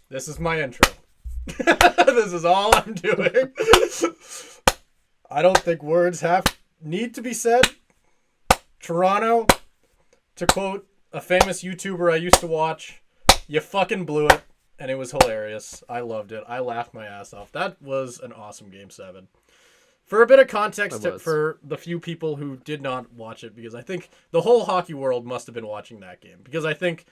This is my intro. This is all I'm doing. I don't think words need to be said. Toronto, to quote a famous YouTuber I used to watch, you fucking blew it, and it was hilarious. I loved it. I laughed my ass off. That was an awesome Game 7. For a bit of context for the few people who did not watch it, because I think the whole hockey world must have been watching that game. Because I think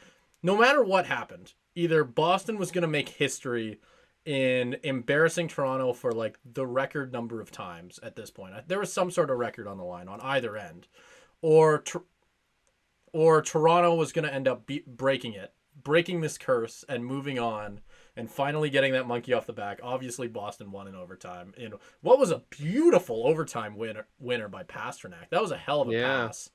no matter what happened, either Boston was going to make history in embarrassing Toronto for like the record number of times at this point. There was some sort of record on the line on either end. Or Toronto was going to end up breaking this curse and moving on and finally getting that monkey off the back. Obviously, Boston won in overtime. In what was a beautiful overtime winner by Pasternak. That was a hell of a pass.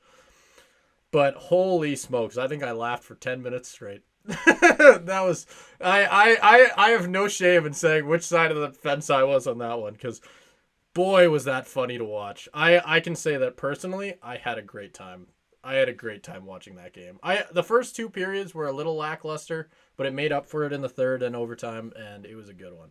But holy smokes, I think I laughed for 10 minutes straight. That was I have no shame in saying which side of the fence I was on that one, because boy was that funny to watch. I can say that personally, I had a great time. I had a great time watching that game. The first two periods were a little lackluster, but it made up for it in the third and overtime, and it was a good one.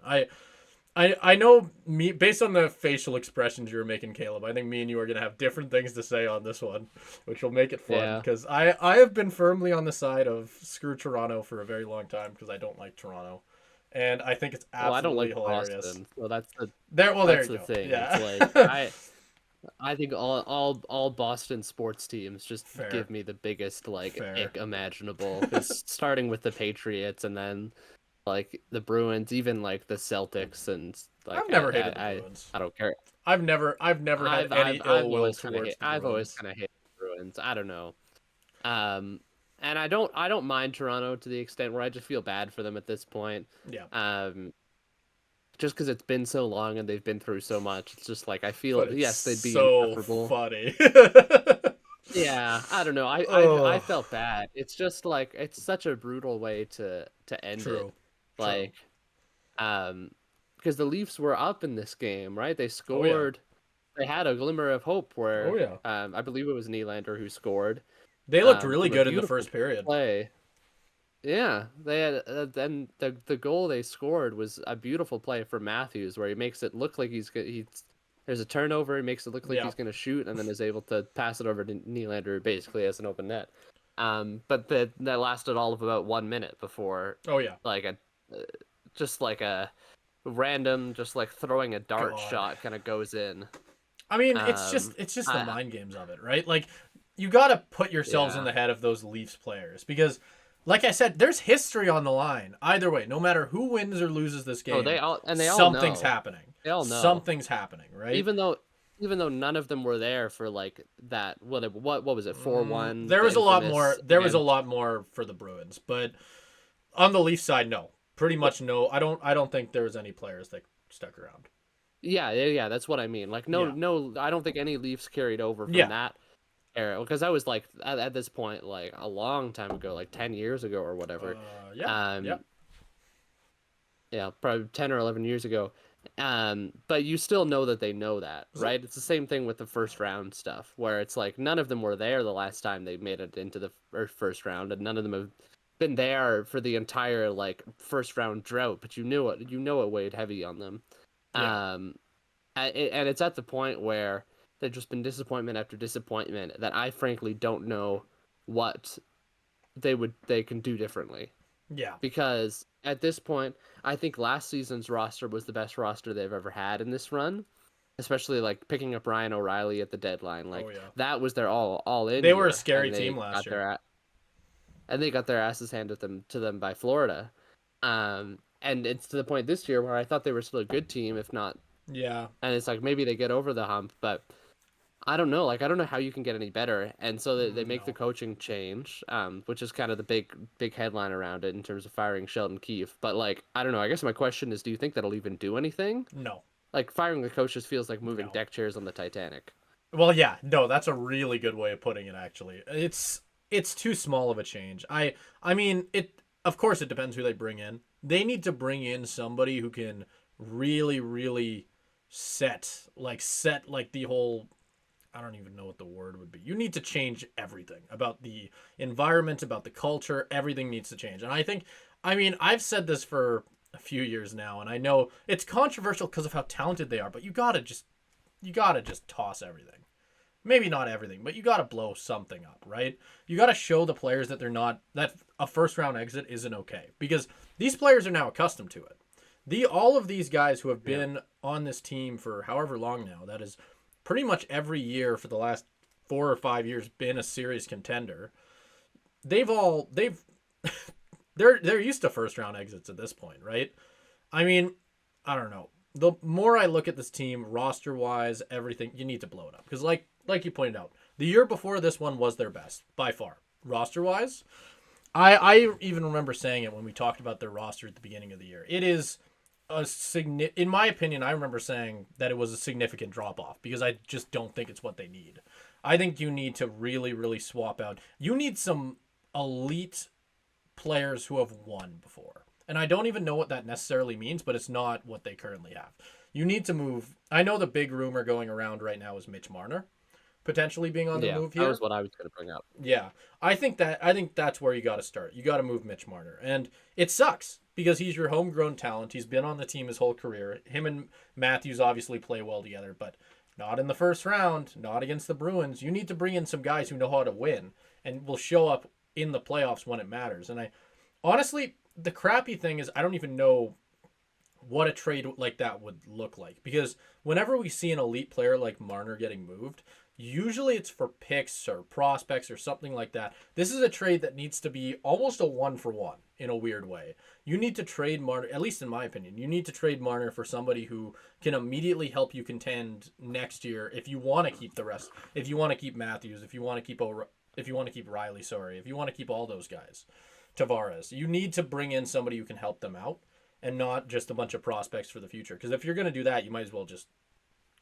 I know me based on the facial expressions you were making, Caleb. I think me and you are gonna have different things to say on this one, which will make it fun. Because I have been firmly on the side of screw Toronto for a very long time because I don't like Toronto, and I think it's absolutely hilarious. Boston. Well, that's the thing. Yeah. It's like I think all Boston sports teams just give me the biggest ick imaginable. Starting with the Patriots and then like the Bruins, even like the Celtics, and like I've never hated the Bruins. I don't care. I've never had any ill will towards the Bruins. I've always kind of hated the Bruins. I don't know. And I don't mind Toronto to the extent where I just feel bad for them at this point. Yeah. Just because it's been so long and they've been through so much, it's just like I feel yes they'd be so insufferable. Funny. Yeah, I don't know. I felt bad. It's just like it's such a brutal way to end it. Like, because the Leafs were up in this game, right? They scored. They had a glimmer of hope where, I believe it was Nylander who scored. They looked really good in the first period. Play. Yeah, they had. Then the goal they scored was a beautiful play for Matthews, where he makes it look like there's a turnover. He makes it look like he's going to shoot, and then is able to pass it over to Nylander, basically as an open net. But that lasted all of about 1 minute before. Just like a random, just like throwing a dart shot kind of goes in. I mean, it's just the mind games of it, right? Like, you got to put yourselves in the head of those Leafs players because, like I said, there's history on the line. Either way, no matter who wins or loses this game, something's happening. They all know something's happening, right? Even though none of them were there for like that. What was it? 4-1. There was a lot more. There was a lot more for the Bruins, but on the Leafs side, no. Pretty much no. I don't think there was any players that stuck around. Yeah. That's what I mean. Like no. I don't think any Leafs carried over from that era, because that was like at this point like a long time ago, like 10 years ago or whatever. Yeah, probably 10 or 11 years ago. But you still know that they know that, right? It's the same thing with the first round stuff, where it's like none of them were there the last time they made it into the first round, and none of them have been there for the entire like first round drought, but you know it weighed heavy on them. And it's at the point where they've just been disappointment after disappointment that I frankly don't know what they can do differently. Yeah. Because at this point, I think last season's roster was the best roster they've ever had in this run. Especially like picking up Ryan O'Reilly at the deadline. Like that was their all in. They were a scary team last year. And they got their asses handed to them by Florida. And it's to the point this year where I thought they were still a good team, if not. Yeah. And it's like maybe they get over the hump, but I don't know. Like I don't know how you can get any better. And so they make the coaching change, which is kind of the big headline around it in terms of firing Sheldon Keefe. But like I don't know. I guess my question is, do you think that'll even do anything? No. Like firing the coach just feels like moving deck chairs on the Titanic. Well, yeah. No, that's a really good way of putting it. Actually, it's too small of a change. I mean, of course it depends who they bring in. They need to bring in somebody who can really, really set the whole, I don't even know what the word would be. You need to change everything about the environment, about the culture. Everything needs to change. And I think I mean, I've said this for a few years now, and I know it's controversial because of how talented they are, but you gotta just toss everything. Maybe not everything, but you gotta blow something up, right? You gotta show the players that they're not that a first round exit isn't okay because these players are now accustomed to it. All of these guys who have Yeah. been on this team for however long now, that is pretty much every year for the last 4 or 5 years been a serious contender. They've they're used to first round exits at this point, right? I mean, I don't know. The more I look at this team, roster wise, everything, you need to blow it up because, like you pointed out, the year before this one was their best by far, roster wise. I even remember saying it when we talked about their roster at the beginning of the year. It is in my opinion, I remember saying that it was a significant drop off because I just don't think it's what they need. I think you need to really, really swap out. You need some elite players who have won before. And I don't even know what that necessarily means, but it's not what they currently have. You need to move. I know the big rumor going around right now is Mitch Marner potentially being on the Yeah, move that here. was what I was going to bring up. Yeah. I think that's where you got to start. You got to move Mitch Marner. And it sucks because he's your homegrown talent. He's been on the team his whole career. Him and Matthews obviously play well together, but not in the first round, not against the Bruins. You need to bring in some guys who know how to win and will show up in the playoffs when it matters. And I honestly, the crappy thing is I don't even know what a trade like that would look like because whenever we see an elite player like Marner getting moved, usually it's for picks or prospects or something like that. This is a trade that needs to be almost a one for one in a weird way. You need to trade Marner, at least in my opinion, you need to trade Marner for somebody who can immediately help you contend next year if you want to keep the rest, if you want to keep Matthews, if you want to keep Riley, sorry, if you want to keep all those guys. Tavares. You need to bring in somebody who can help them out and not just a bunch of prospects for the future. Because if you're going to do that, you might as well just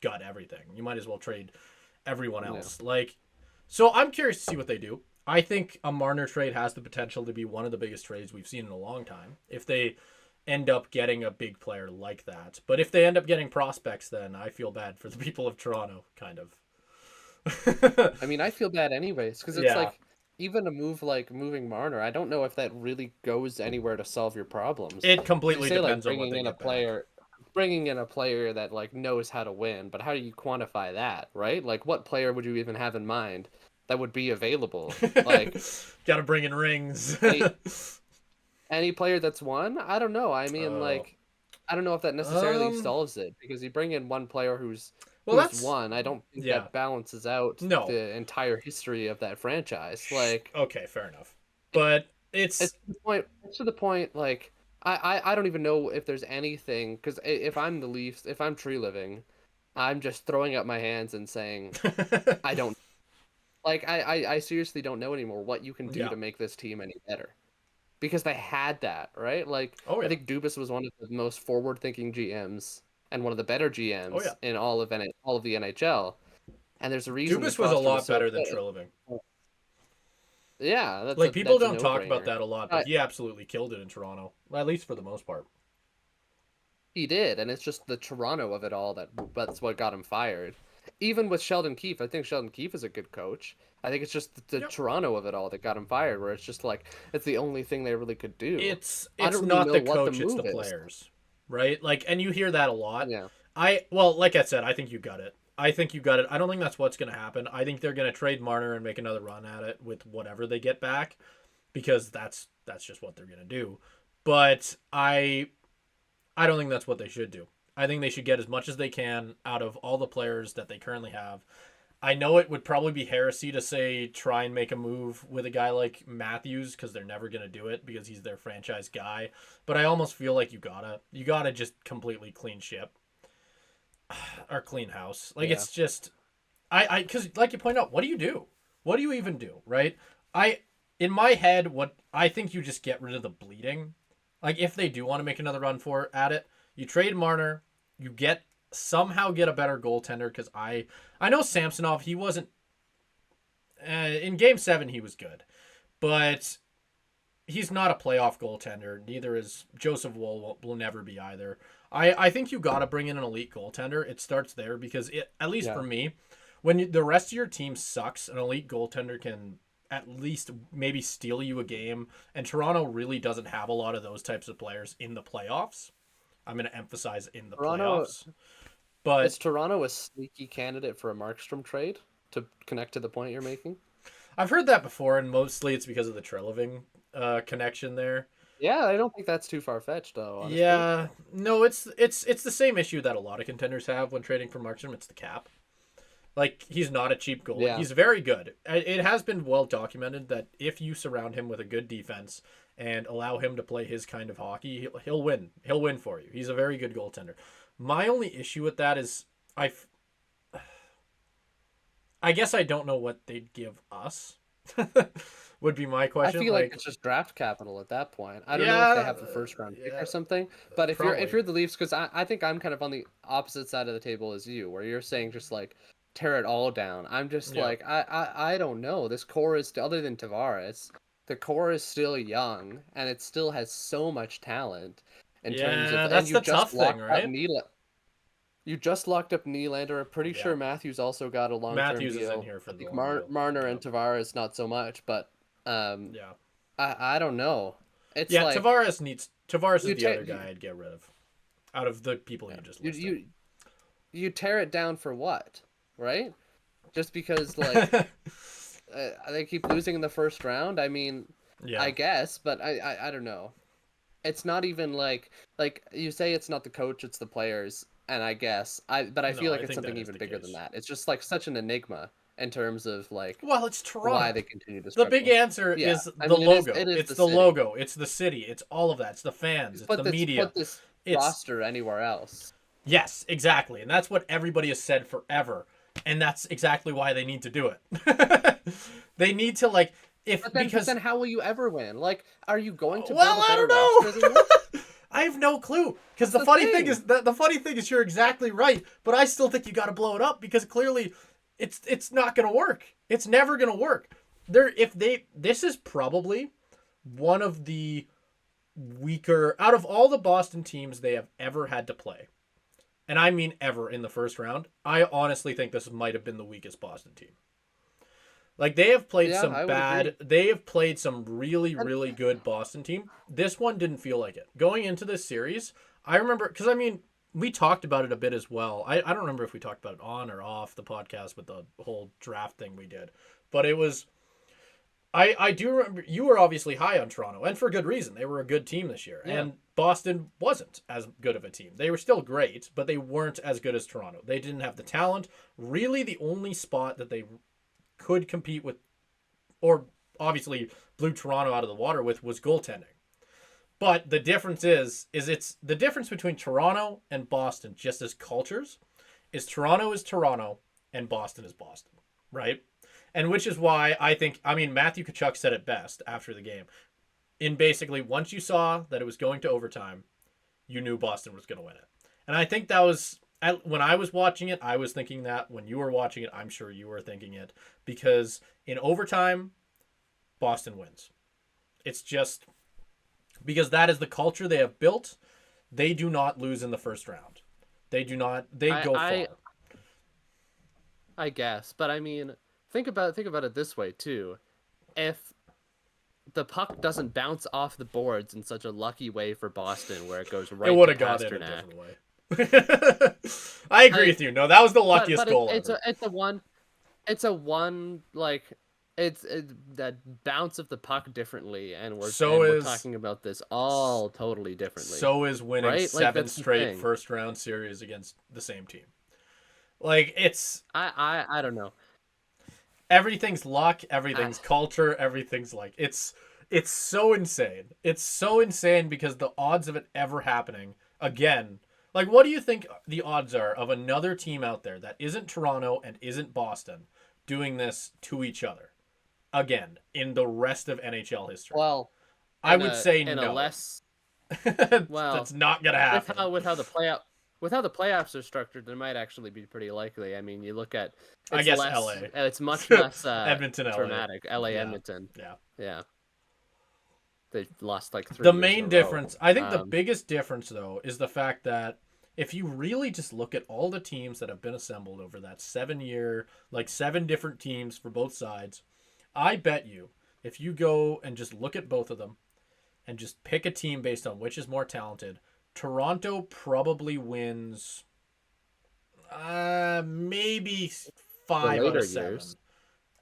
gut everything. You might as well trade everyone Yeah. else. So I'm curious to see what they do. I think a Marner trade has the potential to be one of the biggest trades we've seen in a long time. If they end up getting a big player like that. But if they end up getting prospects, then I feel bad for the people of Toronto, kind of. I mean, I feel bad anyways because it's Yeah. like even a move like moving Marner, I don't know if that really goes anywhere to solve your problems. It Because you completely say like depends on what they get back. bringing in a player that like knows how to win, but how do you quantify that, right? Like, what player would you even have in mind that would be available? Like Got to bring in rings. any any player that's won? I don't know. I mean, Oh. like, I don't know if that necessarily Um. solves it because you bring in one player Well, who's that's won. I don't think yeah. that balances out No. the entire history of that franchise. Like, Okay, fair enough. But it's it's to the point. It's to the point. Like, I don't even know if there's anything because if I'm the Leafs, if I'm tree living, I'm just throwing up my hands and saying I don't like. I seriously don't know anymore what you can do yeah. to make this team any better. Because they had that, right? Like Oh I yeah. think Dubas was one of the most forward-thinking GMs and one of the better Oh GMs yeah. in all of the NHL. And there's a reason this Dubas was a roster was lot so better than good. Triliving. Yeah, Like people that's a don't talk about no-brainer. that a lot, but But he absolutely killed it in Toronto, at least for the most part. he did, and it's just the Toronto of it all that's what got him fired. Even with Sheldon Keefe, I think Sheldon Keefe is a good coach. I think it's just the Yep. Toronto of it all that got him fired, where it's just like it's the only thing they really could do. I It's don't really not know the what the coach, it's the move is. players, right? Like, and you hear that a lot. Yeah. Like I said, I think you got it. I think you got it. I don't think that's what's going to happen. I think they're going to trade Marner and make another run at it with whatever they get back, because that's just what they're going to do. But I don't think that's what they should do. I think they should get as much as they can out of all the players that they currently have. I know it would probably be heresy to say try and make a move with a guy like Matthews because they're never going to do it because he's their franchise guy. But I almost feel like you gotta just completely clean ship or clean house. Like Yeah. it's just I because like you point out, what do you do? What do you even do? Right? I in my head, what I think you just get rid of the bleeding. Like if they do want to make another run for at it, you trade Marner, you somehow get a better goaltender because I know Samsonov, he wasn't in Game 7 he was good, but he's not a playoff goaltender. Neither is Joseph Woll will never be either. I think you got to bring in an elite goaltender. It starts there because at least Yeah. for me, when the rest of your team sucks, an elite goaltender can at least maybe steal you a game. And Toronto really doesn't have a lot of those types of players in the playoffs. I'm going to emphasize in the Toronto playoffs. But is Toronto a sneaky candidate for a Markstrom trade to connect to the point you're making? I've heard that before, and mostly it's because of the Treliving connection there. Yeah, I don't think that's too far fetched though, honestly. Yeah, no, it's the same issue that a lot of contenders have when trading for Markstrom. It's the cap. Like, he's not a cheap goalie. Yeah. He's very good. It has been well documented that if you surround him with a good defense and allow him to play his kind of hockey, he'll win. He'll win for you. He's a very good goaltender. My only issue with that is I guess I don't know what they'd give us. Would be my I question. feel like it's just draft capital at that point. I don't know if they have the first round pick or something. But if probably. you're the Leafs, because I think I'm kind of on the opposite side of the table as you, where you're saying just like tear it all down. I'm just like I don't know. This core is other than Tavares, the core is still young and it still has so much talent in terms of. That's And you the tough just locked thing, up right? You just locked up Nylander. I'm pretty Yeah. sure Matthews also got a long term Matthews deal. is in here for I the think long deal. Marner and Tavares not so much, but Yeah. I don't know. It's Yeah, like Tavares is you the other guy I'd get rid of. Out of the people you just listed. you tear it down for what, right? Just because like they keep losing in the first round. I mean, Yeah. I guess, but I don't know. It's not even like you say it's not the coach, it's the players, and I guess I No, feel like I it's think something that is even the bigger case. than that. It's just like such an enigma in terms of like Well, it's Toronto. why they continue to The struggle. big answer Yeah, is I the mean, logo. it is It's the the city. logo. It's the city. It's all of that. It's the fans. It's the media. Put this It's roster anywhere else. yes, exactly. And that's what everybody has said forever. And that's exactly why they need to do it. They need to like if But because then how will you ever win? Like, are you going to build well, a I better don't roster than this? know. I have no clue because the That's the funny thing thing. is the funny thing is you're exactly right, but I still think you got to blow it up because clearly it's not going to work. It's never going to work. This is probably one of the weaker out of all the Boston teams they have ever had to play. And I mean ever in the first round. I honestly think this might have been the weakest Boston team. Like they have played Yeah, some I would bad, agree. they have played some really, And really good Boston team. This one didn't feel like it. Going into this series, I remember, because I mean, we talked about it a bit as well. I don't remember if we talked about it on or off the podcast with the whole draft thing we did. But it was, I do remember, you were obviously high on Toronto, and for good reason. They were a good team this year. Yeah. And Boston wasn't as good of a team. They were still great, but they weren't as good as Toronto. They didn't have the talent. Really, the only spot that they could compete with, or obviously blew Toronto out of the water with, was goaltending. But the difference is it's the difference between Toronto and Boston, just as cultures, is Toronto and Boston is Boston, right? And which is why I mean, Matthew Tkachuk said it best after the game. In basically, once you saw that it was going to overtime, you knew Boston was going to win it. And I think that was, when I was watching it, I was thinking that. When you were watching it, I'm sure you were thinking it. Because in overtime, Boston wins. It's just because that is the culture they have built. They do not lose in the first round. They do not. They go far. I guess, but I mean, think about it this way too. If the puck doesn't bounce off the boards in such a lucky way for Boston, where it goes right It would to have gone in a Pasternak. different way. I agree with you. No, that was the luckiest goal ever. It's a one like it's that bounce of the puck differently, and we're talking about this all totally differently. So is winning right? seven Like, straight first round series against the same team. Like it's I don't know. Everything's luck, everything's culture, everything's like it's so insane. It's so insane because the odds of it ever happening again. Like, what do you think the odds are of another team out there that isn't Toronto and isn't Boston doing this to each other again in the rest of NHL history? Well, I would say in no. a less well, that's not gonna happen. With how the playoffs are structured, it might actually be pretty likely. I mean, you look at I guess less, LA. It's much less Edmonton, dramatic. LA, yeah. Edmonton. Yeah. Yeah. They lost like 3 The years main in a difference, row. I think the biggest difference though, is the fact that if you really just look at all the teams that have been assembled over that 7 year, like 7 different teams for both sides, I bet you if you go and just look at both of them and just pick a team based on which is more talented, Toronto probably wins maybe The 5 out of later 7. years.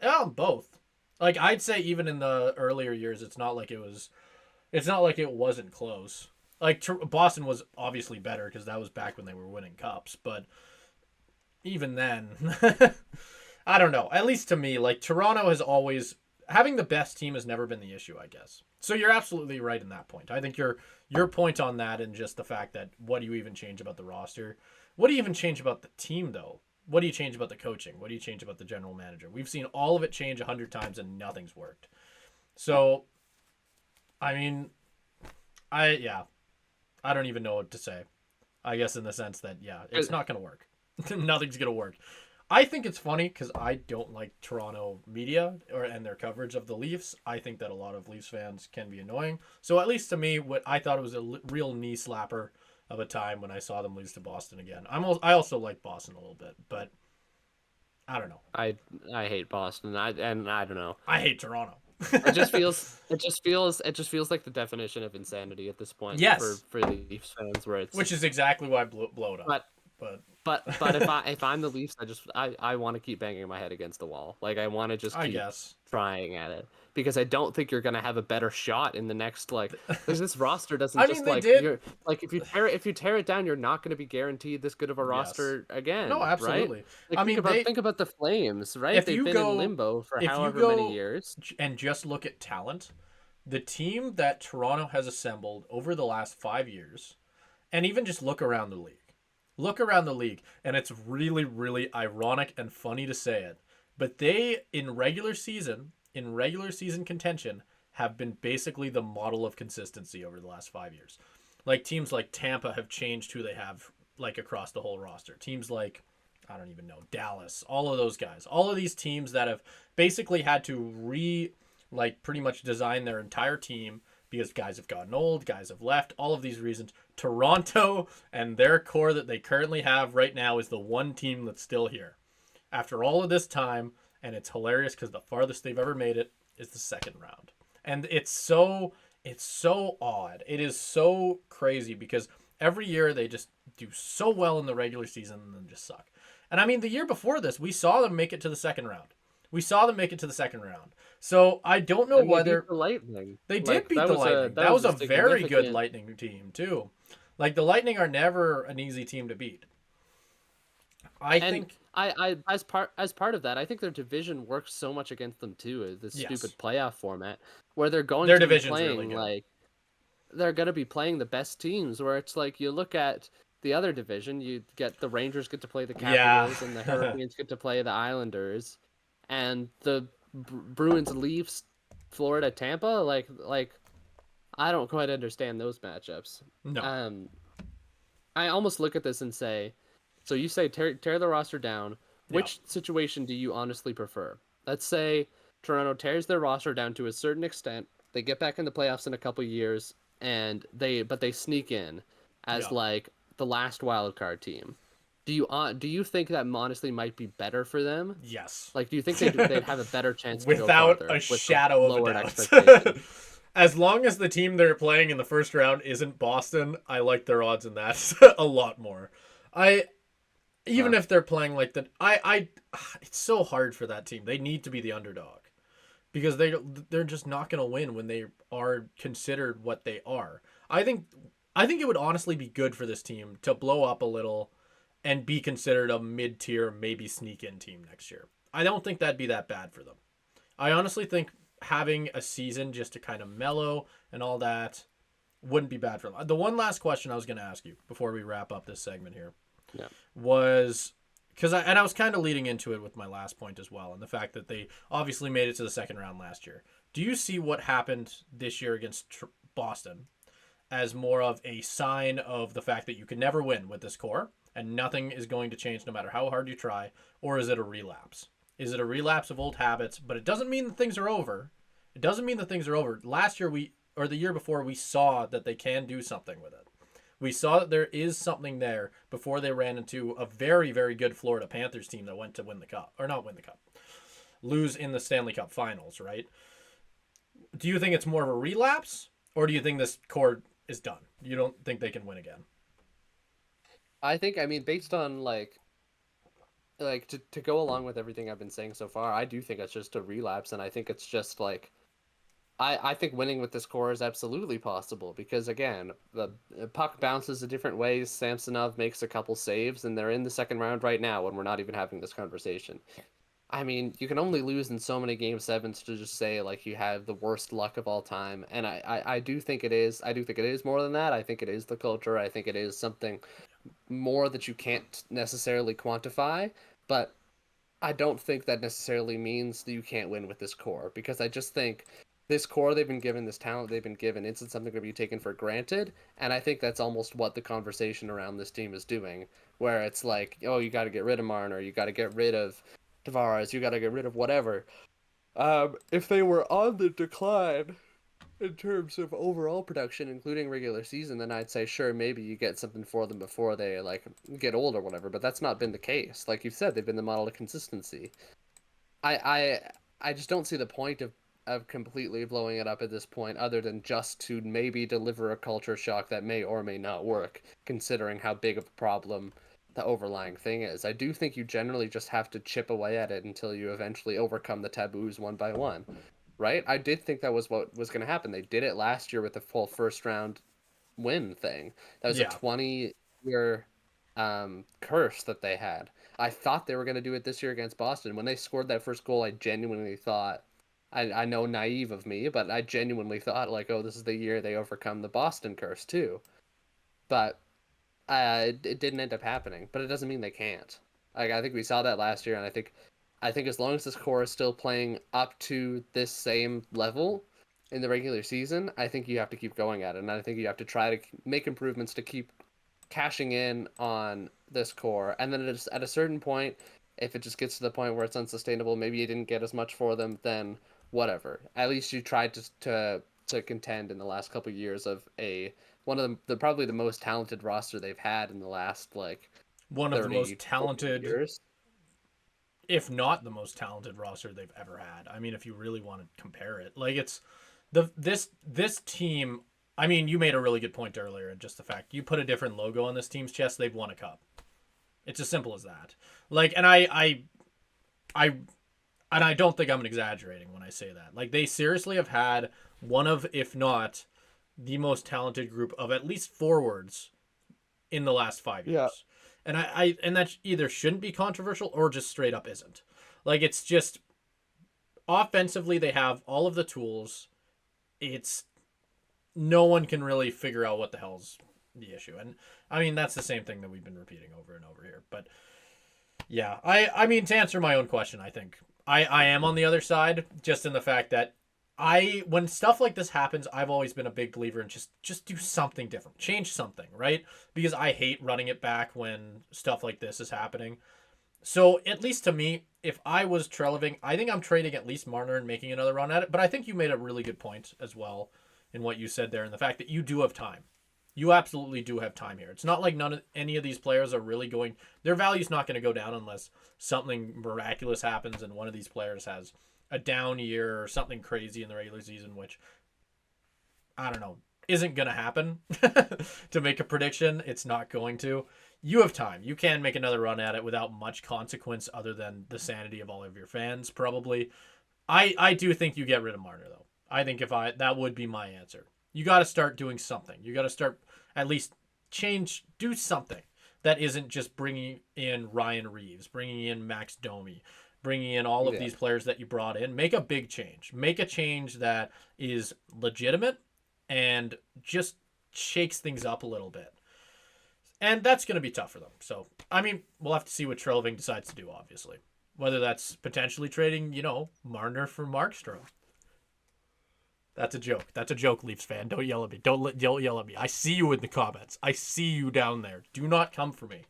Yeah, both. Like I'd say even in the earlier years it's not like it wasn't close. Like Boston was obviously better because that was back when they were winning cups, but even then I don't know. At least to me, like Toronto has always having the best team has never been the issue, I guess. So you're absolutely right in that point. I think your point on that and just the fact that what do you even change about the roster? What do you even change about the team though? What do you change about the coaching? What do you change about the general manager? We've seen all of it change 100 times and nothing's worked. So, I mean, yeah, I don't even know what to say. I guess in the sense that yeah, it's not going to work. Nothing's going to work. I think it's funny because I don't like Toronto media and their coverage of the Leafs. I think that a lot of Leafs fans can be annoying. So at least to me, what I thought it was a real knee slapper of a time when I saw them lose to Boston again. I also like Boston a little bit, but I don't know. I hate Boston. I don't know. I hate Toronto. It just feels like the definition of insanity at this point for Yes, for the Leafs fans, where it's which is exactly why I blow it up. but But but if I'm the Leafs, I want to keep banging my head against the wall. Like I want to just I keep guess. trying at it because I don't think you're gonna have a better shot in the next because this roster doesn't I mean, just they like did. you're like if you tear it down, you're not gonna be guaranteed this good of a Yes. roster No, again, right? absolutely. Like I mean, think about the Flames, right? if They've you been in go limbo for if you however many go years. and just look at talent, the team that Toronto has assembled over the last 5 years, and even just look around the league. Look around the league, and it's really, really ironic and funny to say it, but they in regular season contention, have been basically the model of consistency over the last 5 years. Like teams like Tampa have changed who they have like across the whole roster. Teams like I don't even know Dallas, all of those guys, all of these teams that have basically had to pretty much design their entire team because guys have gotten old, guys have left, all of these reasons. Toronto and their core that they currently have right now is the one team that's still here. After all of this time, and it's hilarious because the farthest they've ever made it is the second round. And it's so odd. It is so crazy because every year they just do so well in the regular season and then just suck. And I mean, the year before this, we saw them make it to the second round. We saw them make it to the second round. So I don't know And they beat whether the Lightning. they did Like beat the Lightning. That was a a very good significant. Lightning team too. Like the Lightning are never an easy team to beat. I And think as part of that, I think their division works so much against them too. This yes, stupid playoff format where they're going their to be division's really playing good. they're going to be playing the best teams. Where it's like you look at the other division, you get the Rangers get to play the Yeah. Capitals, and the Hurricanes get to play the Islanders, and the Bruins, Leafs, Florida, Tampa. Like I don't quite understand those matchups. No. Um, I almost look at this and say, so you say tear the roster down. Yeah. Which situation do you honestly prefer? Let's say Toronto tears their roster down to a certain extent. They get back in the playoffs in a couple years, and they sneak in as Yeah. like the last wild card team. Do you think that honestly might be better for them? Yes. Like, do you think they'd have a better chance to go Without farther a with the shadow of a lowered doubt. expectation? As long as the team they're playing in the first round isn't Boston, I like their odds in that a lot more. I even Uh, if they're playing like the I it's so hard for that team. They need to be the underdog because they're just not going to win when they are considered what they are. I think I think it would honestly be good for this team to blow up a little and be considered a mid-tier, maybe sneak-in team next year. I don't think that'd be that bad for them. I honestly think having a season just to kind of mellow and all that wouldn't be bad for them. The one last question I was going to ask you before we wrap up this segment here yeah. was I was kind of leading into it with my last point as well, and the fact that they obviously made it to the second round last year. Do you see what happened this year against Boston as more of a sign of the fact that you can never win with this core and nothing is going to change no matter how hard you try, or is it a relapse? Is it a relapse of old habits? But it doesn't mean that things are over. It doesn't mean that things are over. Last year or the year before we saw that they can do something with it. We saw that there is something there before they ran into a very, very good Florida Panthers team that went to win the cup. Or not win the cup. lose in the Stanley Cup Finals, right? Do you think it's more of a relapse, or do you think this core is done? You don't think they can win again? I think, I mean, based on to go along with everything I've been saying so far, I do think it's just a relapse, and I think it's just like I think winning with this core is absolutely possible because again, the puck bounces in different ways. Samsonov makes a couple saves, and they're in the second round right now when we're not even having this conversation. I mean, you can only lose in so many game sevens to just say like you have the worst luck of all time, and I do think it is. I do think it is more than that. I think it is the culture. I think it is something more that you can't necessarily quantify, but I don't think that necessarily means that you can't win with this core because I just think this core they've been given, this talent they've been given, isn't something to be taken for granted. And I think that's almost what the conversation around this team is doing, where it's like, oh, you got to get rid of Marner, you got to get rid of Tavares, you got to get rid of whatever. If they were on the decline in terms of overall production, including regular season, then I'd say sure, maybe you get something for them before they like get old or whatever. But that's not been the case. Like you've said, they've been the model of consistency. I I just don't see the point of completely blowing it up at this point, other than just to maybe deliver a culture shock that may or may not work, considering how big of a problem the overlying thing is. I do think you generally just have to chip away at it until you eventually overcome the taboos one by one, right? I did think that was what was going to happen. They did it last year with the full first round win thing. That was a Yeah. 20-year curse that they had. I thought they were going to do it this year against Boston. When they scored that first goal, I genuinely thought, I know naive of me, but I genuinely thought, like, oh, this is the year they overcome the Boston curse, too. But it didn't end up happening. But it doesn't mean they can't. Like, I think we saw that last year, and I think as long as this core is still playing up to this same level in the regular season, I think you have to keep going at it, and I think you have to try to make improvements to keep cashing in on this core. And then at a certain point, if it just gets to the point where it's unsustainable, maybe you didn't get as much for them, then whatever. At least you tried to contend in the last couple of years of a one of the probably the most talented roster they've had in the last like One of the 30 most 40 talented, years. if not the most talented roster they've ever had. I mean, if you really want to compare it, like it's this team. I mean, you made a really good point earlier, and just the fact you put a different logo on this team's chest, they've won a cup. It's as simple as that. Like, and I, and I don't think I'm exaggerating when I say that. Like, they seriously have had one of, if not the most talented group of at least forwards in the last 5 years. And and that either shouldn't be controversial or just straight up isn't. Like, it's just offensively they have all of the tools. It's no one can really figure out what the hell's the issue. And I mean that's the same thing that we've been repeating over and over here. But yeah, I mean to answer my own question, I think I am on the other side just in the fact that when stuff like this happens, I've always been a big believer in just do something different. Change something, right? Because I hate running it back when stuff like this is happening. So at least to me, if I was Treliving, I think I'm trading at least Marner and making another run at it. But I think you made a really good point as well in what you said there, and the fact that you do have time. You absolutely do have time here. It's not like any of these players are really going. Their value's not going to go down unless something miraculous happens and one of these players has a down year or something crazy in the regular season, which I don't know isn't going to happen. To make a prediction, it's not going to. You have time. You can make another run at it without much consequence other than the sanity of all of your fans, probably. I do think you get rid of Marner, though. I think that would be my answer. You got to start doing something. You got to start at least do something that isn't just bringing in Ryan Reeves, bringing in Max Domi, bringing in all of these players that you brought in. Make a big change. Make a change that is legitimate and just shakes things up a little bit. And that's going to be tough for them. So, I mean, we'll have to see what Treliving decides to do, obviously. Whether that's potentially trading, Marner for Markstrom. That's a joke. That's a joke, Leafs fan. Don't yell at me. Don't yell at me. I see you in the comments. I see you down there. Do not come for me.